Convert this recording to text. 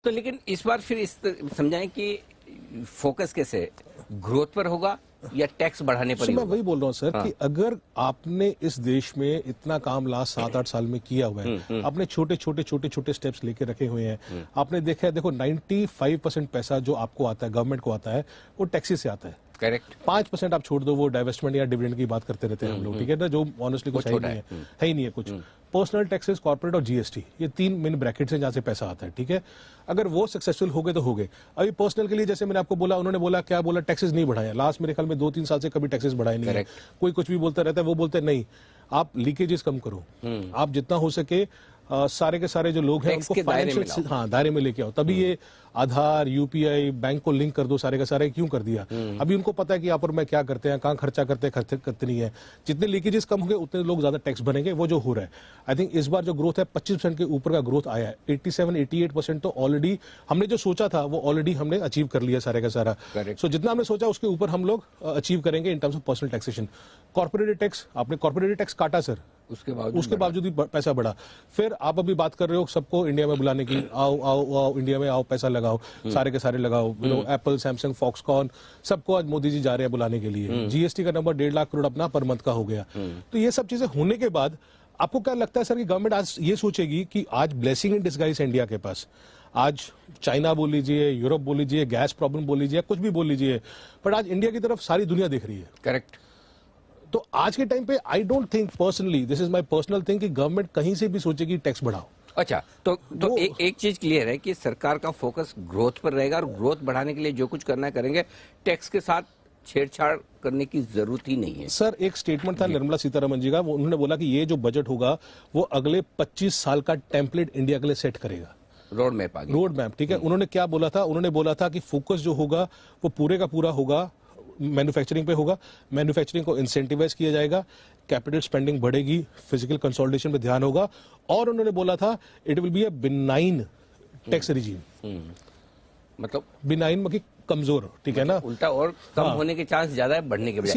तो लेकिन इस बार फिर इस समझाएं कि फोकस कैसे, ग्रोथ पर होगा या टैक्स बढ़ाने पर ही मैं होगा? वही बोल रहा हूँ सर कि अगर आपने इस देश में इतना काम लास्ट 7-8 साल में किया हुआ है, आपने छोटे छोटे स्टेप्स लेके रखे हुए हैं, आपने देखा है, देखो 95% पैसा जो आपको आता है, गवर्नमेंट को आता है, वो टैक्सी से आता है। करेक्ट। 5% आप छोड़ दो, वो डाइवेस्टमेंट या डिविडेंड की बात करते रहते हैं हम लोग, ठीक है ना, जो ऑनेस्टली कुछ है ही नहीं है ही नहीं है कुछ। पर्सनल टैक्सेस, कॉर्पोरेट और जीएसटी, ये 3 मेन ब्रैकेट्स हैं जहां से पैसा आता है, ठीक है। अगर वो सक्सेसफुल हो गए तो हो गए। अभी पर्सनल के लिए जैसे मैंने आपको बोला, उन्होंने बोला क्या बोला, टैक्सेस नहीं बढ़ाया लास्ट मेरे ख्याल में 2-3 साल से, कभी टैक्सेस बढ़ाए नहीं है। कोई कुछ भी बोलता रहता है, वो बोलते नहीं, आप लीकेजेस कम करो, आप जितना हो सके सारे के सारे जो लोग हैं उनको फाइनेंशियल दायरे में लेके आओ, तभी ये आधार, यूपीआई, बैंक को लिंक कर दो, सारे का सारे क्यों कर दिया? अभी उनको पता है कि यहाँ पर मैं क्या करते हैं, कहाँ खर्चा करते हैं, खर्च करते नहीं है। जितने लीकेजेस कम होंगे उतने लोग ज्यादा टैक्स बनेंगे, वो जो हो रहा है। आई थिंक इस बार जो ग्रोथ है 25% के ऊपर का ग्रोथ आया है। 87-88% तो ऑलरेडी हमने जो सोचा था वो ऑलरेडी हमने अचीव कर लिया सारे का सारा। सो जितना हमने सोचा उसके ऊपर हम लोग अचीव करेंगे in terms of personal taxation. Corporate tax, आपने कॉर्पोरेट टैक्स काटा सर, उसके बावजूद भी पैसा बढ़ा। फिर आप अभी बात कर रहे हो सबको इंडिया में बुलाने की, आओ आओ आओ इंडिया में आओ, पैसा लगाओ, सारे के सारे लगाओ, एप्पल, सैमसंग, फॉक्सकॉन, सबको आज मोदी जी जा रहे हैं बुलाने के लिए। जीएसटी का नंबर 1.5 लाख करोड़ अपना पर मंथ का हो गया। तो ये सब चीजें होने के बाद आपको क्या लगता है सर कि गवर्नमेंट आज ये सोचेगी कि आज ब्लेसिंग इन डिस्गाइज है इंडिया के पास, आज चाइना बोल लीजिए, यूरोप बोल लीजिए, गैस प्रॉब्लम बोल लीजिए, कुछ भी बोल लीजिए, पर आज इंडिया की तरफ सारी दुनिया देख रही है। करेक्ट। तो आज के टाइम पे I don't think personally, this is my personal thing, कि गवर्नमेंट कहीं से भी सोचेगी टैक्स बढ़ाओ। अच्छा, तो एक चीज क्लियर है कि सरकार का फोकस ग्रोथ पर रहेगा, और ग्रोथ बढ़ाने के लिए जो कुछ करना करेंगे, टैक्स के साथ छेड़छाड़ करने की जरूरत ही नहीं है। सर एक स्टेटमेंट था निर्मला सीतारमण जी का, उन्होंने बोला कि ये जो बजट होगा वो अगले 25 साल का टेम्पलेट इंडिया के लिए सेट करेगा, रोड मैप आगे, रोड मैप, ठीक है। उन्होंने क्या बोला था, उन्होंने बोला था कि फोकस जो होगा वो पूरे का पूरा होगा मैन्युफैक्चरिंग पे होगा, मैन्युफैक्चरिंग को इंसेंटिवाइज किया जाएगा, कैपिटल स्पेंडिंग बढ़ेगी, फिजिकल कंसोलिडेशन पे ध्यान होगा, और उन्होंने बोला था it will be a benign tax regime. मतलब बिनाइन मतलब कमजोर, ठीक है ना, उल्टा और कम होने के चांस ज्यादा है बढ़ने के बजाय।